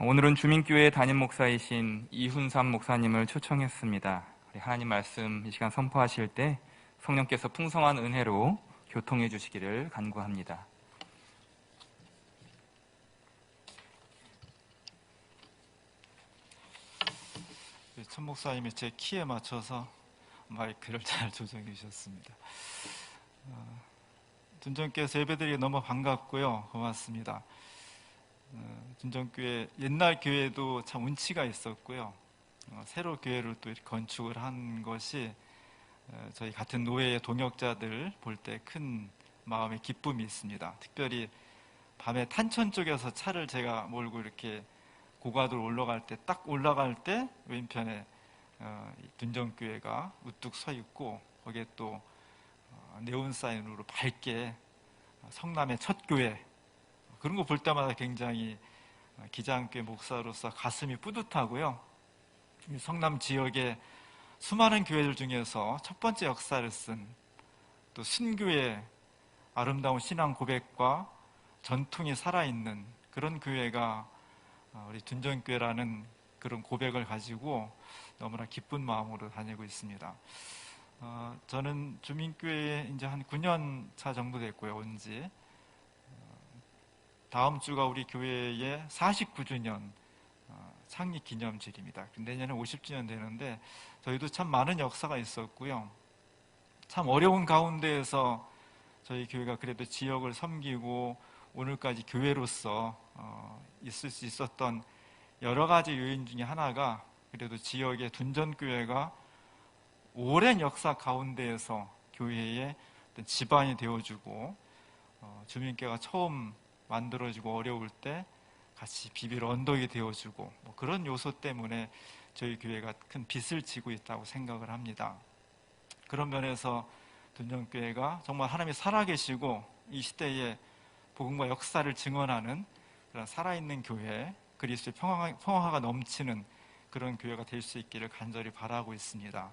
오늘은 주민교회 담임 목사이신 이훈삼 목사님을 초청했습니다. 우리 하나님 말씀 이 시간 선포하실 때 성령께서 풍성한 은혜로 교통해 주시기를 간구합니다. 천 목사님이 제 키에 맞춰서 마이크를 잘 조정해 주셨습니다. 둔전교회에서 예배드리기 너무 반갑고요. 고맙습니다. 둔전교회 옛날 교회도 참 운치가 있었고요. 새로 교회를 또 이렇게 건축을 한 것이 저희 같은 노예의 동역자들 볼 때 큰 마음의 기쁨이 있습니다. 특별히 밤에 탄천 쪽에서 차를 제가 몰고 이렇게 고가도로 올라갈 때, 딱 올라갈 때 왼편에 둔전교회가 우뚝 서 있고, 거기에 또 네온사인으로 밝게 성남의 첫 교회, 그런 거 볼 때마다 굉장히 기장교회 목사로서 가슴이 뿌듯하고요. 성남 지역의 수많은 교회들 중에서 첫 번째 역사를 쓴 또 신교회 아름다운 신앙 고백과 전통이 살아있는 그런 교회가 우리 둔전교회라는 그런 고백을 가지고 너무나 기쁜 마음으로 다니고 있습니다. 저는 주민교회에 이제 한 9년 차 정도 됐고요, 온지. 다음 주가 우리 교회의 49주년 창립 기념일입니다. 내년에 50주년 되는데 저희도 참 많은 역사가 있었고요. 참 어려운 가운데에서 저희 교회가 그래도 지역을 섬기고 오늘까지 교회로서 있을 수 있었던 여러 가지 요인 중에 하나가 그래도 지역의 둔전교회가 오랜 역사 가운데에서 교회의 어떤 지반이 되어주고 주민교회가 처음 만들어지고 어려울 때 같이 비빌 언덕이 되어주고 그런 요소 때문에 저희 교회가 큰 빚을 지고 있다고 생각을 합니다. 그런 면에서 둔전교회가 정말 하나님이 살아계시고 이 시대에 복음과 역사를 증언하는 그런 살아있는 교회, 그리스도의 평화가 넘치는 그런 교회가 될 수 있기를 간절히 바라고 있습니다.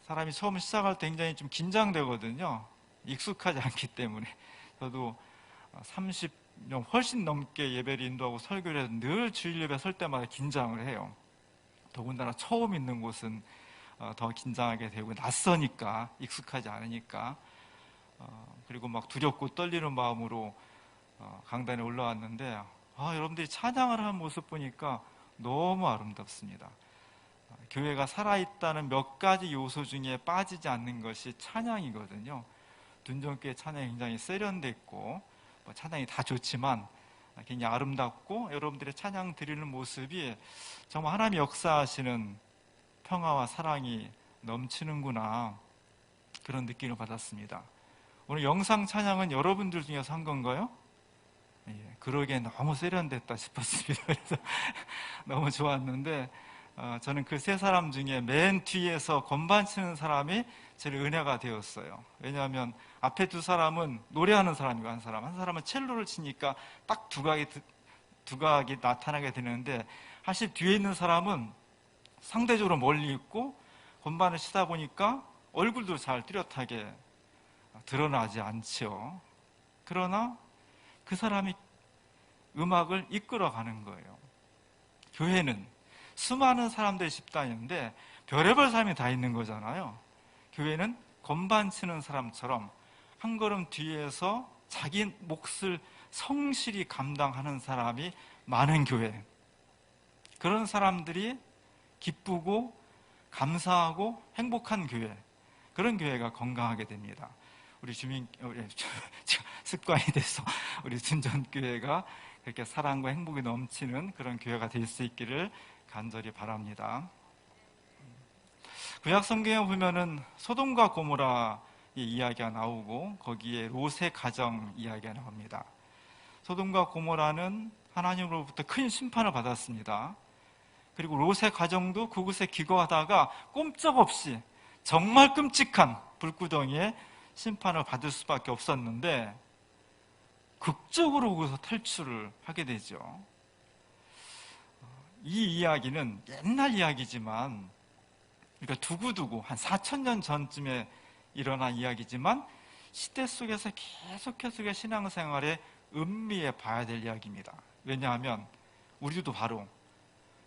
사람이 처음 시작할 때 굉장히 좀 긴장되거든요. 익숙하지 않기 때문에. 저도 30년 훨씬 넘게 예배를 인도하고 설교를 해서 늘 주일 예배 설 때마다 긴장을 해요. 더군다나 처음 있는 곳은 더 긴장하게 되고, 낯서니까, 익숙하지 않으니까. 그리고 막 두렵고 떨리는 마음으로 강단에 올라왔는데 여러분들이 찬양을 하는 모습 보니까 너무 아름답습니다. 교회가 살아있다는 몇 가지 요소 중에 빠지지 않는 것이 찬양이거든요. 둔전교회 찬양이 굉장히 세련됐고 찬양이 다 좋지만 굉장히 아름답고 여러분들의 찬양 드리는 모습이 정말 하나님이 역사하시는 평화와 사랑이 넘치는구나, 그런 느낌을 받았습니다. 오늘 영상 찬양은 여러분들 중에서 한 건가요? 예, 그러기엔 너무 세련됐다 싶었습니다. 그래서 너무 좋았는데 저는 그 세 사람 중에 맨 뒤에서 건반 치는 사람이 제일 은혜가 되었어요. 왜냐하면 앞에 두 사람은 노래하는 사람이고 한 사람은 첼로를 치니까 딱 두각이 나타나게 되는데, 사실 뒤에 있는 사람은 상대적으로 멀리 있고 건반을 치다 보니까 얼굴도 잘 뚜렷하게 드러나지 않죠. 그러나 그 사람이 음악을 이끌어가는 거예요. 교회는 수많은 사람들의 집단인데 별의별 사람이 다 있는 거잖아요. 교회는 건반 치는 사람처럼 한 걸음 뒤에서 자기 몫을 성실히 감당하는 사람이 많은 교회, 그런 사람들이 기쁘고 감사하고 행복한 교회, 그런 교회가 건강하게 됩니다. 우리 습관이 돼서 우리 둔전교회가 그렇게 사랑과 행복이 넘치는 그런 교회가 될 수 있기를 간절히 바랍니다. 구약 성경에 보면은 소돔과 고모라의 이야기가 나오고 거기에 롯의 가정 이야기가 나옵니다. 소돔과 고모라는 하나님으로부터 큰 심판을 받았습니다. 그리고 롯의 가정도 그곳에 기거하다가 꼼짝없이 정말 끔찍한 불구덩이에 심판을 받을 수밖에 없었는데 극적으로 거기서 탈출을 하게 되죠. 이 이야기는 옛날 이야기지만, 그러니까 두고두고 한 4,000년 전쯤에 일어난 이야기지만 시대 속에서 계속해서 신앙생활의 은미에 봐야 될 이야기입니다. 왜냐하면 우리도 바로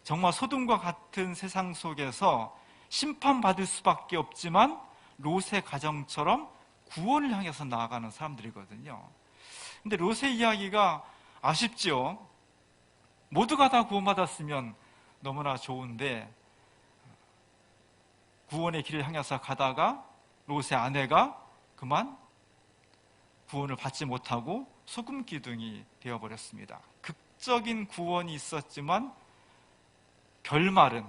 정말 소돔과 같은 세상 속에서 심판받을 수밖에 없지만 롯의 가정처럼 구원을 향해서 나아가는 사람들이거든요. 근데 롯의 이야기가 아쉽죠. 모두가 다 구원받았으면 너무나 좋은데 구원의 길을 향해서 가다가 롯의 아내가 그만 구원을 받지 못하고 소금 기둥이 되어버렸습니다. 극적인 구원이 있었지만 결말은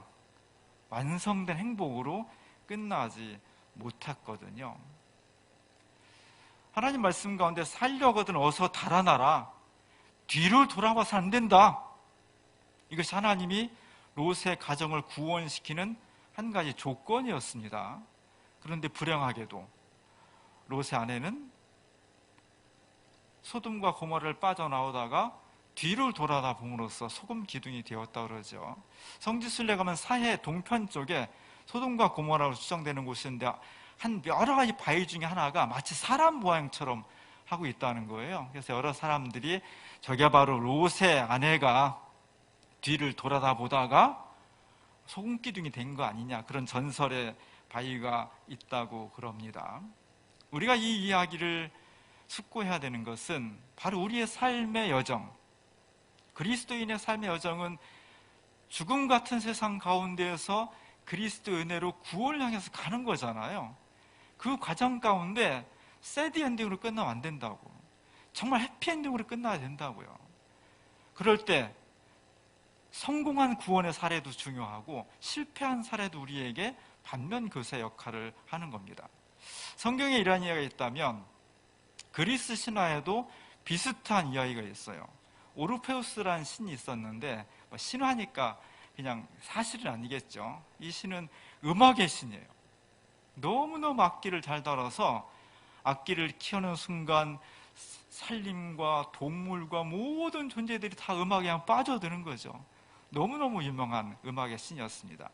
완성된 행복으로 끝나지 못했거든요. 하나님 말씀 가운데 살려거든 어서 달아나라. 뒤를 돌아봐서 안 된다. 이것이 하나님이 롯의 가정을 구원시키는 한 가지 조건이었습니다. 그런데 불행하게도 롯의 아내는 소돔과 고모라를 빠져나오다가 뒤를 돌아다 봄으로써 소금 기둥이 되었다 그러죠. 성지순례 가면 사해 동편 쪽에 소돔과 고모라로 추정되는 곳인데 한 여러 가지 바위 중에 하나가 마치 사람 모양처럼 하고 있다는 거예요. 그래서 여러 사람들이 저게 바로 롯의 아내가 뒤를 돌아다 보다가 소금 기둥이 된 거 아니냐, 그런 전설의 바위가 있다고 그럽니다. 우리가 이 이야기를 숙고해야 되는 것은 바로 우리의 삶의 여정, 그리스도인의 삶의 여정은 죽음 같은 세상 가운데에서 그리스도 은혜로 구원을 향해서 가는 거잖아요. 그 과정 가운데 새드 엔딩으로 끝나면 안 된다고, 정말 해피엔딩으로 끝나야 된다고요. 그럴 때 성공한 구원의 사례도 중요하고 실패한 사례도 우리에게 반면 교사의 역할을 하는 겁니다. 성경에 이러한 이야기가 있다면 그리스 신화에도 비슷한 이야기가 있어요. 오르페우스라는 신이 있었는데 신화니까 그냥 사실은 아니겠죠. 이 신은 음악의 신이에요. 너무너무 악기를 잘 다뤄서 악기를 키우는 순간 산림과 동물과 모든 존재들이 다 음악에 그냥 빠져드는 거죠. 너무너무 유명한 음악의 신이었습니다.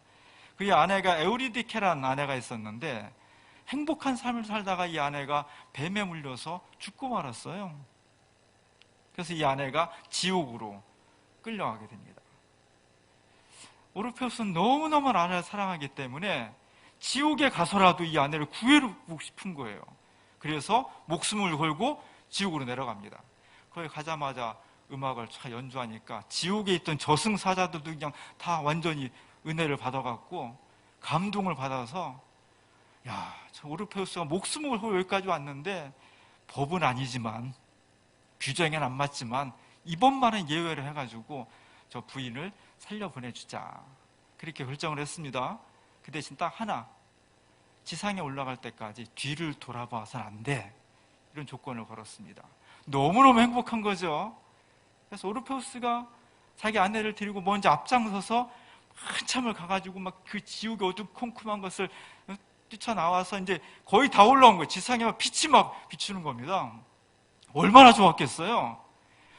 그의 아내가 에우리디케라는 아내가 있었는데 행복한 삶을 살다가 이 아내가 뱀에 물려서 죽고 말았어요. 그래서 이 아내가 지옥으로 끌려가게 됩니다. 오르페우스는 너무너무 아내를 사랑하기 때문에 지옥에 가서라도 이 아내를 구해주고 싶은 거예요. 그래서 목숨을 걸고 지옥으로 내려갑니다. 거기 가자마자 음악을 쫙 연주하니까 지옥에 있던 저승사자들도 그냥 다 완전히 은혜를 받아갖고 감동을 받아서, 야, 저 오르페우스가 목숨을 걸고 여기까지 왔는데 법은 아니지만 규정에는 안 맞지만 이번만은 예외를 해가지고 저 부인을 살려보내주자, 그렇게 결정을 했습니다. 그 대신 딱 하나, 지상에 올라갈 때까지 뒤를 돌아봐서는 안 돼, 이런 조건을 걸었습니다. 너무너무 행복한 거죠. 그래서 오르페우스가 자기 아내를 데리고 먼저 앞장서서 한참을 가가지고 막 그 지옥의 어두컴컴한 것을 뛰쳐나와서 이제 거의 다 올라온 거예요. 지상에 막 빛이 막 비추는 겁니다. 얼마나 좋았겠어요.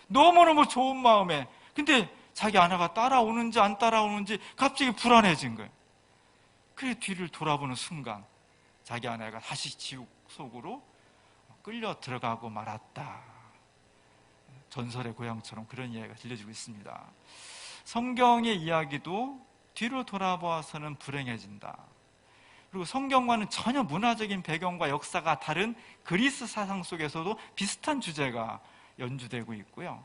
너무너무 좋은 마음에. 근데 자기 아내가 따라오는지 안 따라오는지 갑자기 불안해진 거예요. 그래 뒤를 돌아보는 순간 자기 아내가 다시 지옥 속으로 끌려 들어가고 말았다. 전설의 고향처럼 그런 이야기가 들려지고 있습니다. 성경의 이야기도 뒤로 돌아보아서는 불행해진다. 그리고 성경과는 전혀 문화적인 배경과 역사가 다른 그리스 사상 속에서도 비슷한 주제가 연주되고 있고요.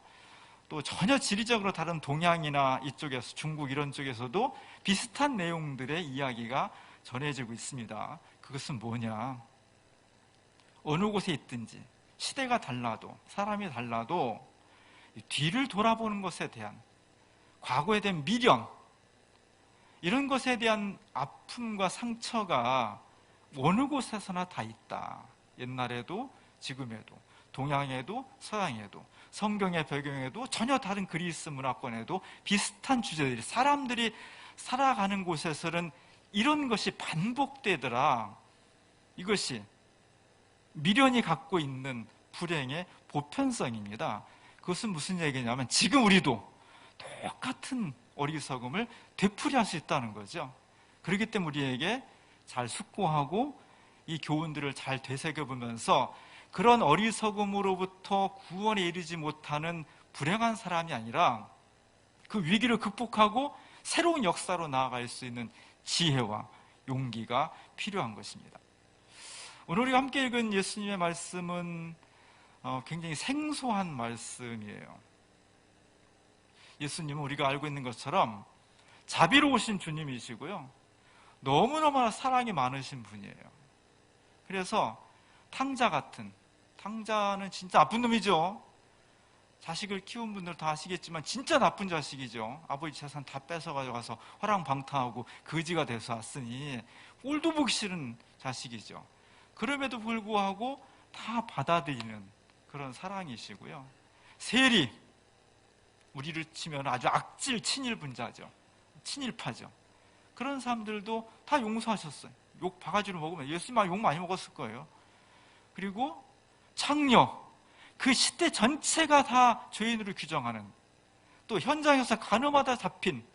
또 전혀 지리적으로 다른 동양이나 이쪽에서 중국 이런 쪽에서도 비슷한 내용들의 이야기가 전해지고 있습니다. 그것은 뭐냐? 어느 곳에 있든지 시대가 달라도 사람이 달라도 뒤를 돌아보는 것에 대한, 과거에 대한 미련, 이런 것에 대한 아픔과 상처가 어느 곳에서나 다 있다. 옛날에도 지금에도, 동양에도 서양에도, 성경의 배경에도 전혀 다른 그리스 문화권에도 비슷한 주제들이, 사람들이 살아가는 곳에서는 이런 것이 반복되더라. 이것이 미련이 갖고 있는 불행의 보편성입니다. 그것은 무슨 얘기냐면 지금 우리도 똑같은 어리석음을 되풀이할 수 있다는 거죠. 그렇기 때문에 우리에게 잘 숙고하고 이 교훈들을 잘 되새겨보면서 그런 어리석음으로부터 구원에 이르지 못하는 불행한 사람이 아니라 그 위기를 극복하고 새로운 역사로 나아갈 수 있는 지혜와 용기가 필요한 것입니다. 오늘 우리가 함께 읽은 예수님의 말씀은 굉장히 생소한 말씀이에요. 예수님은 우리가 알고 있는 것처럼 자비로우신 주님이시고요, 너무너무 사랑이 많으신 분이에요. 그래서 탕자는 진짜 나쁜 놈이죠. 자식을 키운 분들 다 아시겠지만 진짜 나쁜 자식이죠. 아버지 재산 다 뺏어가지고 가서 화랑방탕하고 거지가 돼서 왔으니 꼴도 보기 싫은 자식이죠. 그럼에도 불구하고 다 받아들이는 그런 사랑이시고요. 세리, 우리를 치면 아주 악질 친일분자죠. 친일파죠. 그런 사람들도 다 용서하셨어요. 욕 바가지로 먹으면 예수님 욕 많이 먹었을 거예요. 그리고 창녀, 그 시대 전체가 다 죄인으로 규정하는, 또 현장에서 간음하다 잡힌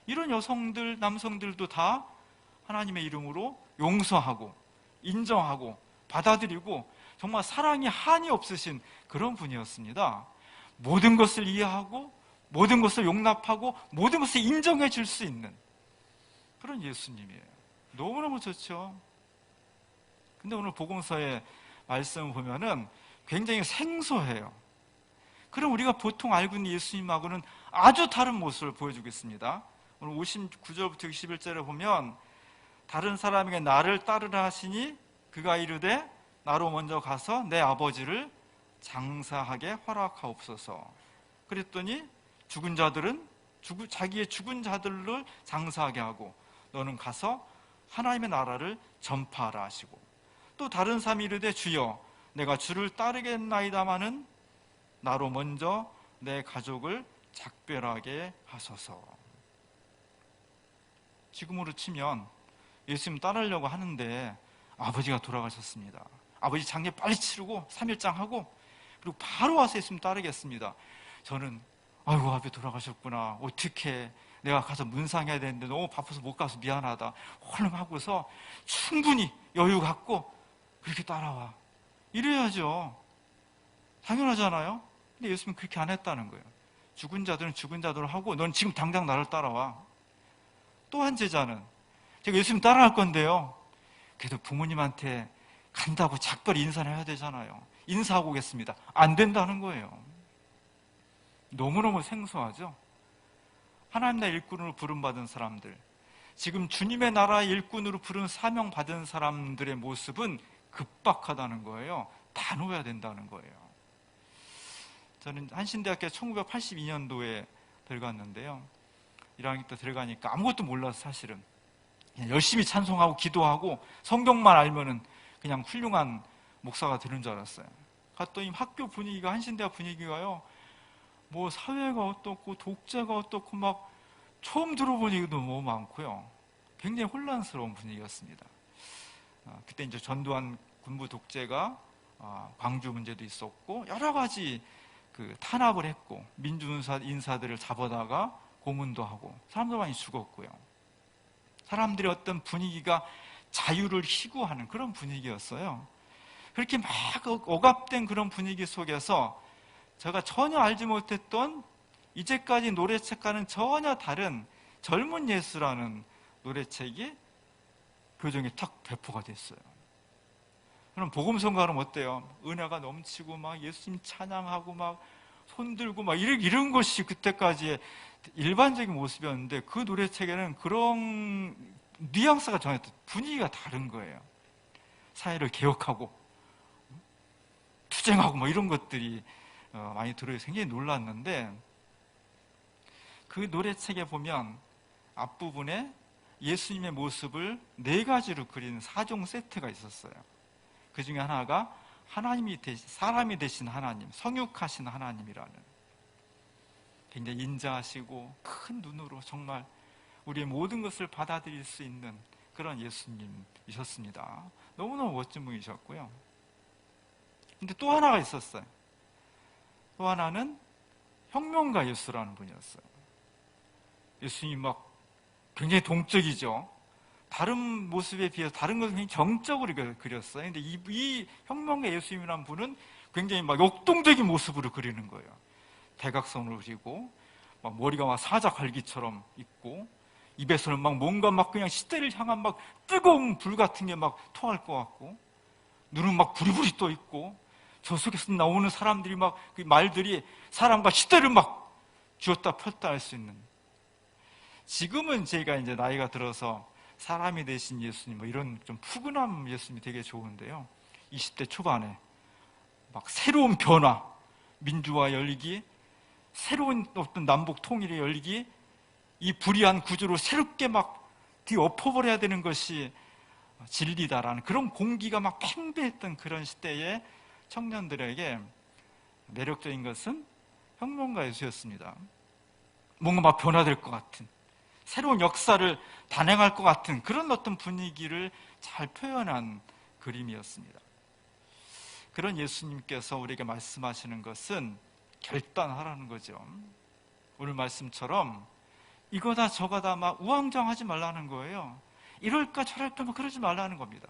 이런 여성들, 남성들도 다 하나님의 이름으로 용서하고 인정하고 받아들이고 정말 사랑이 한이 없으신 그런 분이었습니다. 모든 것을 이해하고 모든 것을 용납하고 모든 것을 인정해 줄 수 있는 그런 예수님이에요. 너무너무 좋죠. 근데 오늘 복음서의 말씀을 보면은 굉장히 생소해요. 그럼 우리가 보통 알고 있는 예수님하고는 아주 다른 모습을 보여주고 있습니다. 오늘 59절부터 61절에 보면 다른 사람에게 나를 따르라 하시니 그가 이르되 나로 먼저 가서 내 아버지를 장사하게 허락하옵소서. 그랬더니 자기의 죽은 자들을 장사하게 하고 너는 가서 하나님의 나라를 전파하라 하시고, 또 다른 사람이 이르되 주여 내가 주를 따르겠나이다마는 나로 먼저 내 가족을 작별하게 하소서. 지금으로 치면 예수님 따르려고 하는데 아버지가 돌아가셨습니다. 아버지 장례 빨리 치르고 3일장 하고 그리고 바로 와서 예수님 따르겠습니다. 저는 아이고 아버지 돌아가셨구나, 어떡해, 내가 가서 문상해야 되는데 너무 바빠서 못 가서 미안하다, 얼른 하고서 충분히 여유 갖고 그렇게 따라와, 이래야죠. 당연하잖아요. 근데 예수님은 그렇게 안 했다는 거예요. 죽은 자들은 죽은 자대로 하고 넌 지금 당장 나를 따라와. 또 한 제자는 제가 예수님 따라갈 건데요, 그래도 부모님한테 간다고 작별 인사를 해야 되잖아요. 인사하고 오겠습니다. 안 된다는 거예요. 너무너무 생소하죠. 하나님 나라 일꾼으로 부름받은 사람들, 지금 주님의 나라의 일꾼으로 부른 사명받은 사람들의 모습은 급박하다는 거예요. 다 놓아야 된다는 거예요. 저는 한신대학교 1982년도에 들어갔는데요, 1학년 때 들어가니까 아무것도 몰라서 사실은 그냥 열심히 찬송하고 기도하고 성경만 알면은 그냥 훌륭한 목사가 되는 줄 알았어요. 갔더니 학교 분위기가, 한신대학 분위기가요, 뭐 사회가 어떻고 독재가 어떻고 막 처음 들어본 얘기도 너무 많고요. 굉장히 혼란스러운 분위기였습니다. 그때 이제 전두환 군부 독재가 광주 문제도 있었고 여러 가지 그 탄압을 했고 민주인사들을 잡아다가 고문도 하고 사람들 많이 죽었고요. 사람들의 어떤 분위기가 자유를 희구하는 그런 분위기였어요. 그렇게 막 억압된 그런 분위기 속에서 제가 전혀 알지 못했던 이제까지 노래책과는 전혀 다른 젊은 예수라는 노래책이 교정에 탁 배포가 됐어요. 그럼 복음성가는 어때요? 은혜가 넘치고 막 예수님 찬양하고 막 손들고 막 이런 것이 그때까지의 일반적인 모습이었는데 그 노래책에는 그런 뉘앙스가 전혀 분위기가 다른 거예요. 사회를 개혁하고 투쟁하고 뭐 이런 것들이 많이 들어서 굉장히 놀랐는데, 그 노래책에 보면 앞부분에 예수님의 모습을 4가지로 그린 4종 세트가 있었어요. 그 중에 하나가 사람이 되신 하나님, 성육하신 하나님이라는, 굉장히 인자하시고 큰 눈으로 정말 우리의 모든 것을 받아들일 수 있는 그런 예수님이셨습니다. 너무너무 멋진 분이셨고요. 근데 또 하나가 있었어요. 또 하나는 혁명가 예수라는 분이었어요. 예수님이 막 굉장히 동적이죠. 다른 모습에 비해서 다른 것은 굉장히 정적으로 그렸어요. 근데 이 혁명가 예수님이라는 분은 굉장히 막 역동적인 모습으로 그리는 거예요. 대각선을 그리고 막 머리가 막 사자갈기처럼 있고 입에서는 막 뭔가 막 그냥 시대를 향한 막 뜨거운 불 같은 게 막 토할 것 같고 눈은 막 부리부리 떠 있고 저 속에서 나오는 사람들이 막 그 말들이 사람과 시대를 막 쥐었다 폈다 할 수 있는. 지금은 제가 이제 나이가 들어서 사람이 되신 예수님 뭐 이런 좀 푸근한 예수님이 되게 좋은데요. 20대 초반에 막 새로운 변화, 민주화 열리기, 새로운 어떤 남북 통일의 열리기, 이 불의한 구조를 새롭게 막 뒤엎어버려야 되는 것이 진리다라는 그런 공기가 막 팽배했던 그런 시대의 청년들에게 매력적인 것은 혁명가 예수였습니다. 뭔가 막 변화될 것 같은, 새로운 역사를 단행할 것 같은 그런 어떤 분위기를 잘 표현한 그림이었습니다. 그런 예수님께서 우리에게 말씀하시는 것은 결단하라는 거죠. 오늘 말씀처럼 이거다 저거다 막 우왕좌왕하지 말라는 거예요. 이럴까 저럴까 막 그러지 말라는 겁니다.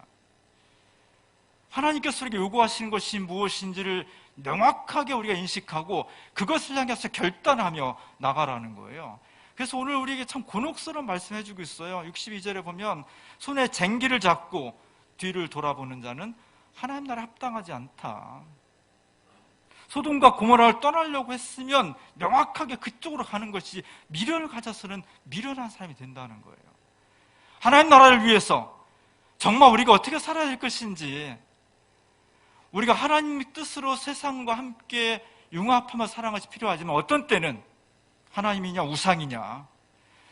하나님께서 우리에게 요구하시는 것이 무엇인지를 명확하게 우리가 인식하고 그것을 향해서 결단하며 나가라는 거예요. 그래서 오늘 우리에게 참 곤혹스러운 말씀해 주고 있어요. 62절에 보면 손에 쟁기를 잡고 뒤를 돌아보는 자는 하나님 나라에 합당하지 않다. 소돔과 고모라를 떠나려고 했으면 명확하게 그쪽으로 가는 것이 미련을 가져서는 미련한 사람이 된다는 거예요. 하나님 나라를 위해서 정말 우리가 어떻게 살아야 될 것인지, 우리가 하나님의 뜻으로 세상과 함께 융합하며 살아가는 것이 필요하지만 어떤 때는 하나님이냐 우상이냐,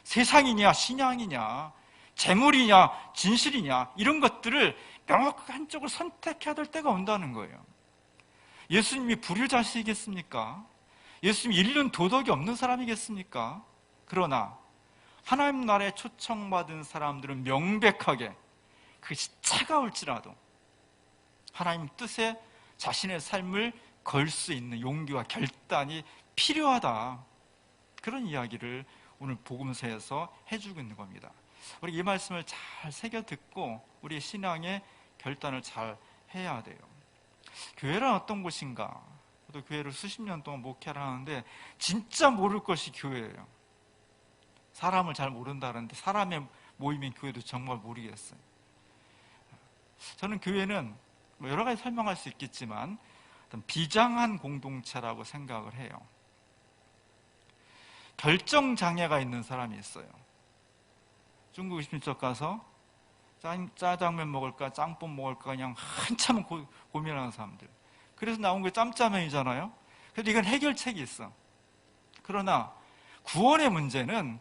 세상이냐 신앙이냐, 재물이냐 진실이냐 이런 것들을 명확하게 한쪽을 선택해야 될 때가 온다는 거예요. 예수님이 불효자시겠습니까? 예수님이 잃는 도덕이 없는 사람이겠습니까? 그러나 하나님 나라에 초청받은 사람들은 명백하게 그것이 차가울지라도 하나님 뜻에 자신의 삶을 걸 수 있는 용기와 결단이 필요하다. 그런 이야기를 오늘 복음서에서 해주고 있는 겁니다. 우리 이 말씀을 잘 새겨 듣고 우리의 신앙의 결단을 잘 해야 돼요. 교회란 어떤 곳인가? 저도 교회를 수십 년 동안 목회를 하는데 진짜 모를 것이 교회예요. 사람을 잘 모른다는데 사람의 모임인 교회도 정말 모르겠어요. 저는 교회는 뭐 여러 가지 설명할 수 있겠지만 어떤 비장한 공동체라고 생각을 해요. 결정장애가 있는 사람이 있어요. 중국 음식점 가서 짜장면 먹을까 짬뽕 먹을까 그냥 한참 고민하는 사람들. 그래서 나온 게 짬짜면이잖아요. 그래도 이건 해결책이 있어. 그러나 구원의 문제는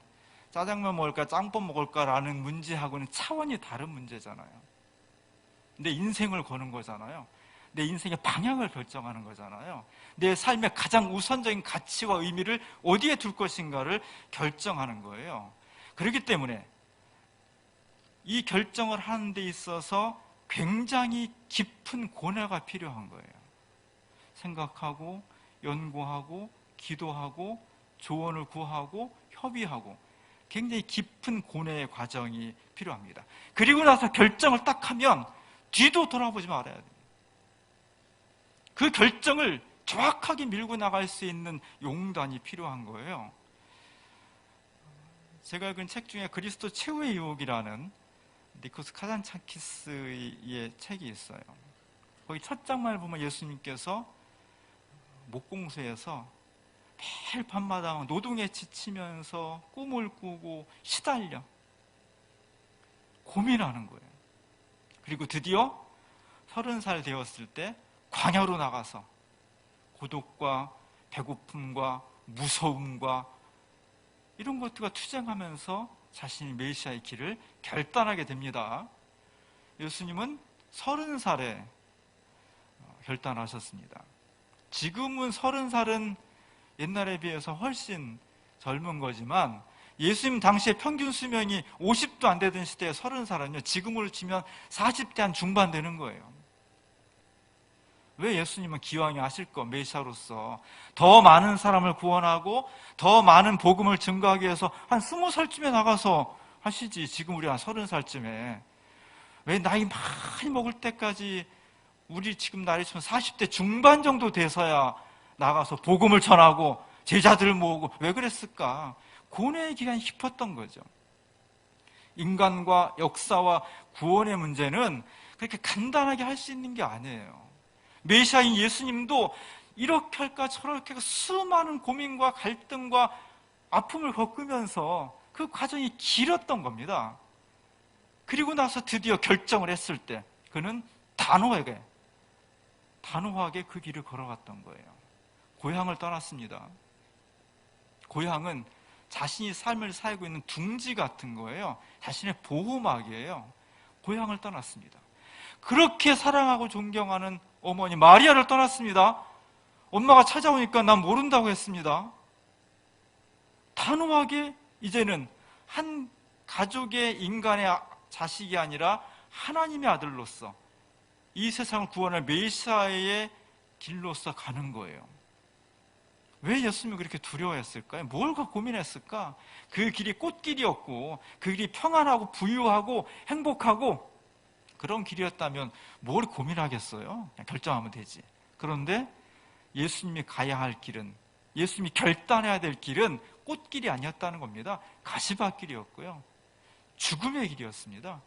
짜장면 먹을까 짬뽕 먹을까라는 문제하고는 차원이 다른 문제잖아요. 내 인생을 거는 거잖아요. 내 인생의 방향을 결정하는 거잖아요. 내 삶의 가장 우선적인 가치와 의미를 어디에 둘 것인가를 결정하는 거예요. 그렇기 때문에 이 결정을 하는 데 있어서 굉장히 깊은 고뇌가 필요한 거예요. 생각하고 연구하고 기도하고 조언을 구하고 협의하고 굉장히 깊은 고뇌의 과정이 필요합니다. 그리고 나서 결정을 딱 하면 뒤도 돌아보지 말아야 돼요. 그 결정을 정확하게 밀고 나갈 수 있는 용단이 필요한 거예요. 제가 읽은 책 중에 그리스도 최후의 유혹이라는 니코스 카잔차키스의 책이 있어요. 거기 첫 장만을 보면 예수님께서 목공소에서 매일 밤마다 노동에 지치면서 꿈을 꾸고 시달려 고민하는 거예요. 그리고 드디어 30살 되었을 때 광야로 나가서 고독과 배고픔과 무서움과 이런 것들과 투쟁하면서 자신이 메시아의 길을 결단하게 됩니다. 예수님은 30살에 결단하셨습니다. 지금은 30살은 옛날에 비해서 훨씬 젊은 거지만 예수님 당시에 평균 수명이 50도 안 되던 시대에 30살은요, 지금으로 치면 40대 한 중반 되는 거예요. 왜 예수님은 기왕에 하실 거 메시아로서 더 많은 사람을 구원하고 더 많은 복음을 증거하기 위해서 한 20살쯤에 나가서 하시지. 지금 우리 한 30살쯤에 왜 나이 많이 먹을 때까지 우리 지금 나이 치면 40대 중반 정도 돼서야 나가서 복음을 전하고 제자들을 모으고 왜 그랬을까? 고뇌의 기간이 깊었던 거죠. 인간과 역사와 구원의 문제는 그렇게 간단하게 할 수 있는 게 아니에요. 메시아인 예수님도 이렇게 할까 저렇게 할까 수많은 고민과 갈등과 아픔을 겪으면서 그 과정이 길었던 겁니다. 그리고 나서 드디어 결정을 했을 때 그는 단호하게 그 길을 걸어갔던 거예요. 고향을 떠났습니다. 고향은 자신이 삶을 살고 있는 둥지 같은 거예요. 자신의 보호막이에요. 고향을 떠났습니다. 그렇게 사랑하고 존경하는 어머니 마리아를 떠났습니다. 엄마가 찾아오니까 난 모른다고 했습니다. 단호하게 이제는 한 가족의 인간의 자식이 아니라 하나님의 아들로서 이 세상을 구원할 메시아의 길로서 가는 거예요. 왜 예수님이 그렇게 두려워했을까요? 뭘 고민했을까? 그 길이 꽃길이었고 그 길이 평안하고 부유하고 행복하고 그런 길이었다면 뭘 고민하겠어요? 그냥 결정하면 되지. 그런데 예수님이 가야 할 길은, 예수님이 결단해야 될 길은 꽃길이 아니었다는 겁니다. 가시밭길이었고요. 죽음의 길이었습니다.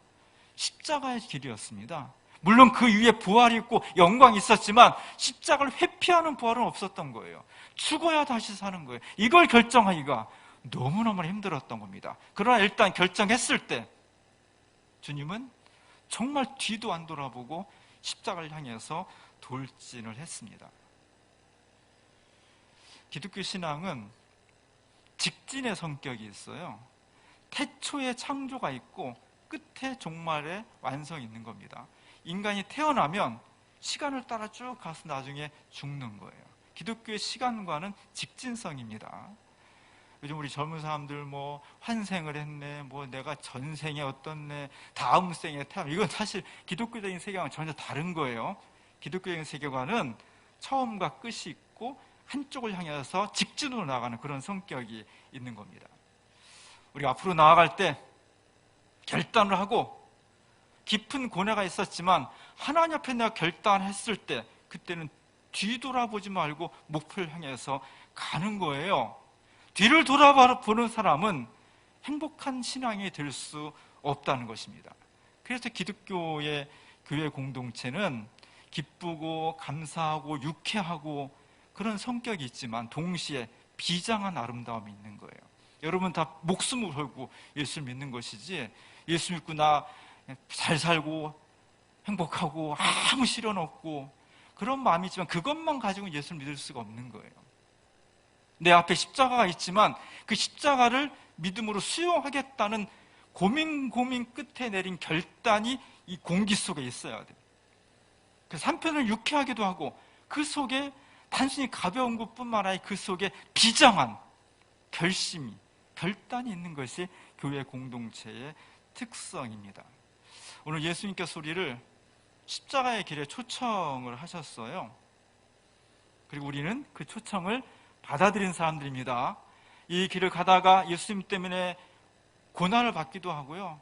십자가의 길이었습니다. 물론 그 위에 부활이 있고 영광이 있었지만 십자가를 회피하는 부활은 없었던 거예요. 죽어야 다시 사는 거예요. 이걸 결정하기가 너무너무 힘들었던 겁니다. 그러나 일단 결정했을 때 주님은 정말 뒤도 안 돌아보고 십자가를 향해서 돌진을 했습니다. 기독교 신앙은 직진의 성격이 있어요. 태초에 창조가 있고 끝에 종말의 완성이 있는 겁니다. 인간이 태어나면 시간을 따라 쭉 가서 나중에 죽는 거예요. 기독교의 시간과는 직진성입니다. 요즘 우리 젊은 사람들 뭐 환생을 했네, 뭐 내가 전생에 어떻네, 다음 생에 태어나, 이건 사실 기독교적인 세계관은 전혀 다른 거예요. 기독교적인 세계관은 처음과 끝이 있고 한쪽을 향해서 직진으로 나가는 그런 성격이 있는 겁니다. 우리가 앞으로 나아갈 때 결단을 하고 깊은 고뇌가 있었지만 하나님 앞에 내가 결단했을 때 그때는 뒤돌아보지 말고 목표를 향해서 가는 거예요. 뒤를 돌아보는 사람은 행복한 신앙이 될 수 없다는 것입니다. 그래서 기독교의 교회 공동체는 기쁘고 감사하고 유쾌하고 그런 성격이 있지만 동시에 비장한 아름다움이 있는 거예요. 여러분 다 목숨을 걸고 예수를 믿는 것이지, 예수 믿고 나 잘 살고 행복하고 아무 시련 없고 그런 마음이지만 그것만 가지고 예수를 믿을 수가 없는 거예요. 내 앞에 십자가가 있지만 그 십자가를 믿음으로 수용하겠다는 고민 끝에 내린 결단이 이 공기 속에 있어야 돼요. 그래서 한편은 유쾌하기도 하고 그 속에 단순히 가벼운 것뿐만 아니라 그 속에 비장한 결심이, 결단이 있는 것이 교회 공동체의 특성입니다. 오늘 예수님께서 우리를 십자가의 길에 초청을 하셨어요. 그리고 우리는 그 초청을 받아들인 사람들입니다. 이 길을 가다가 예수님 때문에 고난을 받기도 하고요.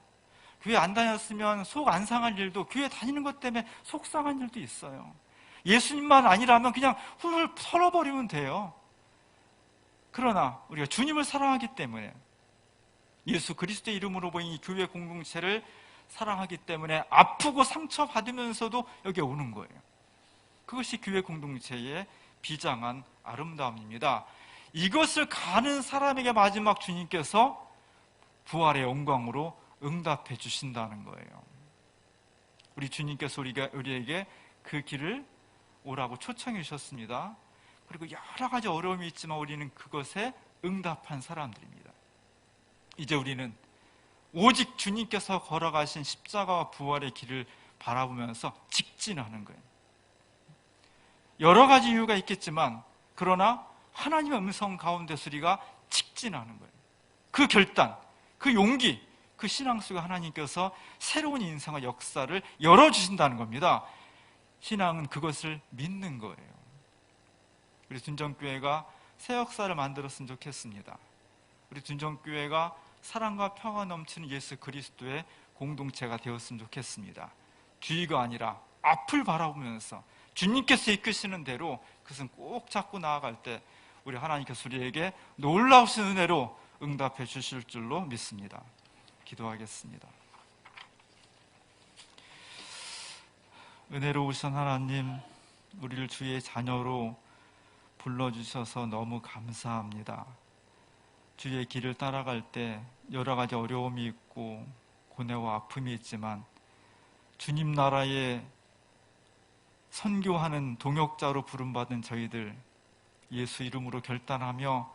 교회 안 다녔으면 속 안 상할 일도, 교회 다니는 것 때문에 속상한 일도 있어요. 예수님만 아니라면 그냥 훌훌 털어버리면 돼요. 그러나 우리가 주님을 사랑하기 때문에, 예수 그리스도의 이름으로 보인 이 교회 공동체를 사랑하기 때문에 아프고 상처받으면서도 여기 오는 거예요. 그것이 교회 공동체의 비장한 아름다움입니다. 이것을 가는 사람에게 마지막 주님께서 부활의 영광으로 응답해 주신다는 거예요. 우리 주님께서 우리에게 그 길을 오라고 초청해 주셨습니다. 그리고 여러 가지 어려움이 있지만 우리는 그것에 응답한 사람들입니다. 이제 우리는 오직 주님께서 걸어가신 십자가와 부활의 길을 바라보면서 직진하는 거예요. 여러 가지 이유가 있겠지만 그러나 하나님의 음성 가운데서 우리가 직진하는 거예요. 그 결단, 그 용기, 그 신앙 속에 하나님께서 새로운 인생의 역사를 열어주신다는 겁니다. 신앙은 그것을 믿는 거예요. 우리 둔정교회가 새 역사를 만들었으면 좋겠습니다. 우리 둔정교회가 사랑과 평화 넘치는 예수 그리스도의 공동체가 되었으면 좋겠습니다. 뒤가 아니라 앞을 바라보면서 주님께서 이끄시는 대로 그것은 꼭 잡고 나아갈 때 우리 하나님께서 우리에게 놀라우신 은혜로 응답해 주실 줄로 믿습니다. 기도하겠습니다. 은혜로우신 하나님, 우리를 주의 자녀로 불러주셔서 너무 감사합니다. 주의 길을 따라갈 때 여러 가지 어려움이 있고 고뇌와 아픔이 있지만 주님 나라에 선교하는 동역자로 부름받은 저희들 예수 이름으로 결단하며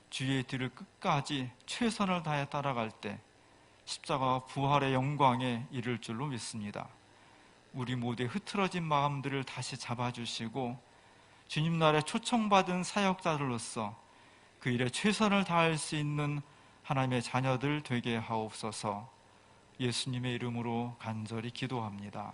주의 뒤를 끝까지 최선을 다해 따라갈 때 십자가와 부활의 영광에 이를 줄로 믿습니다. 우리 모두의 흐트러진 마음들을 다시 잡아주시고 주님 나라에 초청받은 사역자들로서 그 일에 최선을 다할 수 있는 하나님의 자녀들 되게 하옵소서. 예수님의 이름으로 간절히 기도합니다.